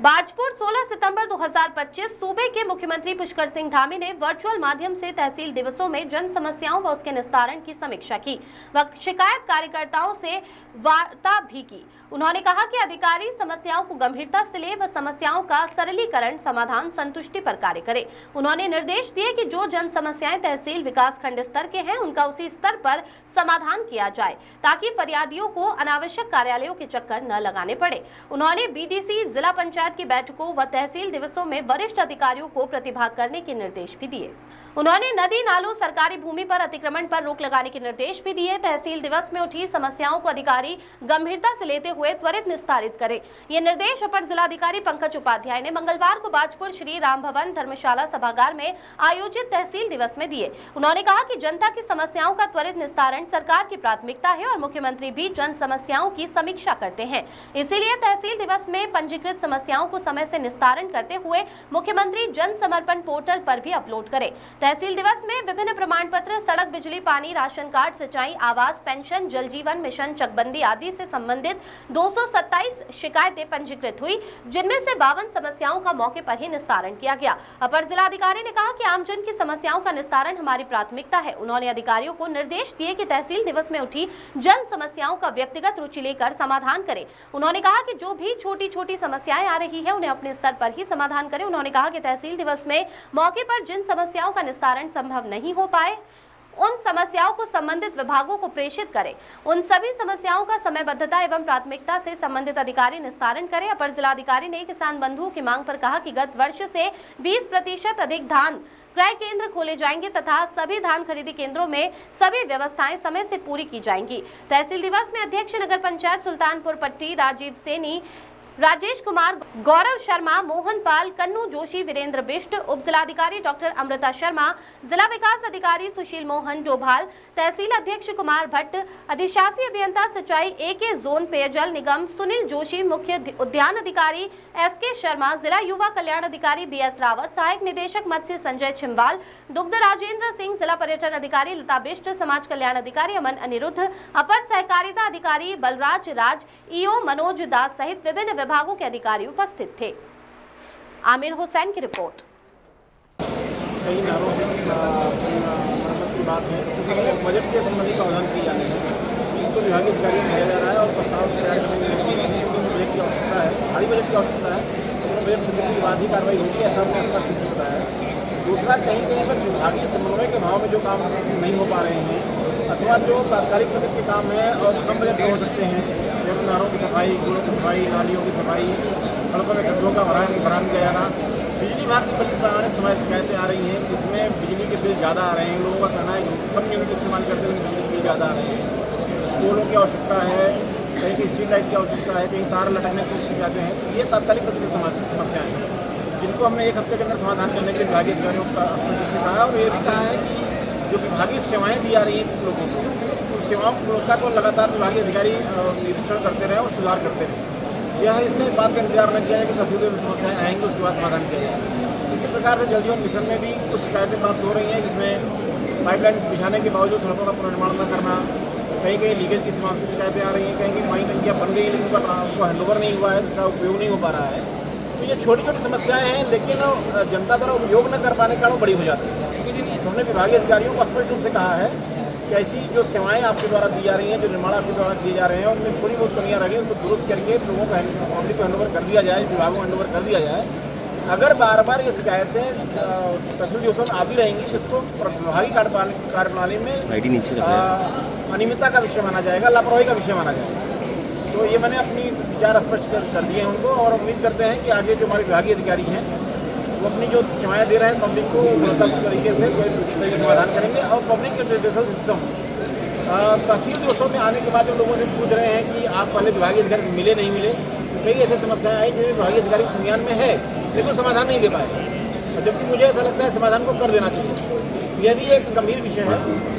बाजपुर 16 सितंबर 2025 सूबे के मुख्यमंत्री पुष्कर सिंह धामी ने वर्चुअल माध्यम से तहसील दिवसों में जन समस्याओं व उसके निस्तारण की समीक्षा की व शिकायत कार्यकर्ताओं से वार्ता भी की। उन्होंने कहा कि अधिकारी समस्याओं को गंभीरता से ले व समस्याओं का सरलीकरण समाधान संतुष्टि पर कार्य करे। उन्होंने निर्देश दिए कि जो जन समस्याएं तहसील विकास खंड स्तर के हैं उनका उसी स्तर पर समाधान किया जाए ताकि फरियादियों को अनावश्यक कार्यालयों के चक्कर न लगाने पड़े। उन्होंने बीडीसी, जिला पंचायत की बैठकों व तहसील दिवसों में वरिष्ठ अधिकारियों को प्रतिभाग करने के निर्देश भी दिए। उन्होंने नदी नालों, सरकारी भूमि पर अतिक्रमण पर रोक लगाने के निर्देश भी दिए। तहसील दिवस में उठी समस्याओं को अधिकारी गंभीरता से लेते हुए त्वरित निस्तारित करें। ये निर्देश अपर जिलाधिकारी पंकज उपाध्याय ने मंगलवार को बाजपुर श्री राम भवन धर्मशाला सभागार में आयोजित तहसील दिवस में दिए। उन्होंने कहा कि जनता की समस्याओं का त्वरित निस्तारण सरकार की प्राथमिकता है और मुख्यमंत्री भी जन समस्याओं की समीक्षा करते हैं। इसीलिए तहसील दिवस में पंजीकृत समस्याओं को समय से निस्तारण करते हुए मुख्यमंत्री जन समर्पण पोर्टल पर भी अपलोड करें। तहसील दिवस में विभिन्न प्रमाण पत्र, सड़क, बिजली, पानी, राशन कार्ड, सिंचाई, आवास, पेंशन, जल जीवन मिशन, चकबंदी आदि से संबंधित 227 शिकायतें पंजीकृत हुई, जिनमें से 52 समस्याओं का मौके पर ही निस्तारण किया गया। अपर जिलाधिकारी ने कहा कि आमजन की समस्याओं का निस्तारण हमारी प्राथमिकता है। उन्होंने अधिकारियों को निर्देश दिए कि तहसील दिवस में उठी जन समस्याओं का व्यक्तिगत रुचि लेकर समाधान करें। उन्होंने कहा कि जो भी छोटी छोटी समस्याएं आ रही है उन्हें अपने स्तर पर ही समाधान करें। उन्होंने कहा कि तहसील दिवस में मौके पर जिन समस्याओं का निस्तारण संभव नहीं हो पाए उन समस्याओं को संबंधित विभागों को प्रेषित करें। उन सभी समस्याओं का समयबद्धता एवं प्राथमिकता से संबंधित अधिकारी निस्तारण करें। अपर जिलाधिकारी ने किसान बंधुओं की मांग पर कहा कि गत वर्ष से 20% अधिक धान क्रय केंद्र खोले जाएंगे तथा सभी धान खरीदी केंद्रों में सभी व्यवस्थाएं समय से पूरी की जाएंगी। तहसील दिवस में अध्यक्ष नगर पंचायत सुल्तानपुर पट्टी राजीव सैनी, राजेश कुमार, गौरव शर्मा, मोहन पाल, कन्नू जोशी, वीरेंद्र बिष्ट, उप जिलाधिकारी डॉक्टर अमृता शर्मा, जिला विकास अधिकारी सुशील मोहन डोभाल, तहसील अध्यक्ष कुमार भट्ट, अधिशासी अभियंता सिंचाई एके जोन पेयजल निगम सुनील जोशी, मुख्य उद्यान अधिकारी एसके शर्मा, जिला युवा कल्याण अधिकारी बीएस रावत, सहायक निदेशक मत्स्य संजय छिम्बाल, दुग्ध राजेंद्र सिंह, जिला पर्यटन अधिकारी लता बिष्ट, समाज कल्याण अधिकारी अमन अनिरुद्ध, अपर सहकारिता अधिकारी बलराज राज, ईओ मनोज दास सहित विभिन्न विभागों के अधिकारी उपस्थित थे। आमिर हुसैन की रिपोर्ट। कई नारों की बात है, बजट के संबंधी प्रावधान किए जाने हैं, उनको विभागीय अधिकारियों को दिया जा रहा है और प्रस्ताव तैयार करने के लिए बजट की आवश्यकता है, भारी बजट की आवश्यकता है। तो बजट स्वीकृति के बाद ही कार्रवाई होगी, ऐसा उसने स्पष्ट होता है। दूसरा, कहीं कहीं पर विभागीय समन्वय के भाव में जो काम नहीं हो पा रहे हैं अथवा जो तात्कालिक प्रगति के काम है और कम बजट में हो सकते हैं, जैसे नारों की सफाई, कूड़ों की सफाई, नालियों की सफाई, सड़कों में गड्ढों का भरान किया जाना। बिजली विभाग की बड़ी प्रामाणिक समय शिकायतें आ रही हैं, उसमें बिजली के बिल ज़्यादा आ रहे हैं। लोगों का कहना है कि कम यूनिट इस्तेमाल करते हुए बिजली के बिल ज़्यादा आ रहे हैं। पोलों की आवश्यकता है, कहीं की स्ट्रीट लाइट की आवश्यकता है, कहीं तार लटकने की शिकायतें हैं। तो ये तात्कालिक समस्याएँ हैं जिनको हमने एक हफ्ते के अंदर समाधान करने के लिए विभागीय अधिकारियों का स्पष्ट कहा है। और ये भी कहा है कि जो विभागीय सेवाएँ दी जा रही हैं लोगों को, उस सेवाओं की गुणवत्ता को लगातार विभागीय अधिकारी निरीक्षण करते रहे और सुधार करते रहे। यह इसका इस बात का इंतजार न किया जाए कि तहसील में समस्याएँ आएंगी उसके बाद समाधान किया जाए। इसी प्रकार से जल जीवन मिशन में भी कुछ शिकायतें प्राप्त हो रही हैं, जिसमें पाइपलाइन बिछाने के बावजूद सड़कों का पुनर्निर्माण न करना, कहीं कहीं लीकेज की शिकायतें आ रही हैं, कहीं कहीं पानी टंकियाँ बन गई लेकिन उनका हैंडओवर नहीं हुआ है, जिसका उपयोग नहीं हो पा रहा है। तो ये छोटी छोटी समस्याएं हैं, लेकिन जनता द्वारा उपयोग न कर पाने के कारण बड़ी हो जाती है। तो हमने विभागीय अधिकारियों को स्पष्ट रूप से कहा है कि ऐसी जो सेवाएं आपके द्वारा दी जा रही हैं, जो निर्माण आपके द्वारा किए जा रहे हैं, उनमें थोड़ी बहुत कमियां रह गई, उसको दुरुस्त करके लोगों को पब्लिक को हैंडओवर कर दिया जाए, विभागों को हैंडओवर कर दिया जाए। अगर बार बार ये शिकायतें तहसील दिवसों में आती रहेंगी तो इसको विभागीय कार्यप्रणाली में अनियमितता का विषय माना जाएगा, लापरवाही का विषय माना जाएगा। तो ये मैंने अपनी विचार स्पष्ट कर दिए हैं उनको और उम्मीद करते हैं कि आगे जो हमारे विभागीय अधिकारी हैं वो अपनी जो सेवाएं दे रहे हैं पब्लिक को गुणवत्तापूर्ण तरीके से समाधान करेंगे। और पब्लिक एड्रेसल सिस्टम तहसील दिवसों में आने के बाद जो लोगों से पूछ रहे हैं कि आप पहले विभागीय अधिकारी से मिले नहीं मिले, तो कई ऐसी समस्याएं आई जिसमें विभागीय अधिकारी के संज्ञान में है लेकिन समाधान नहीं दे पाए, जबकि मुझे ऐसा लगता है समाधान को कर देना चाहिए। यह भी एक गंभीर विषय है।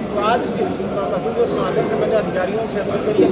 तो आज इस तहसील दिवस के माध्यम से मैंने अधिकारियों से अपील करी है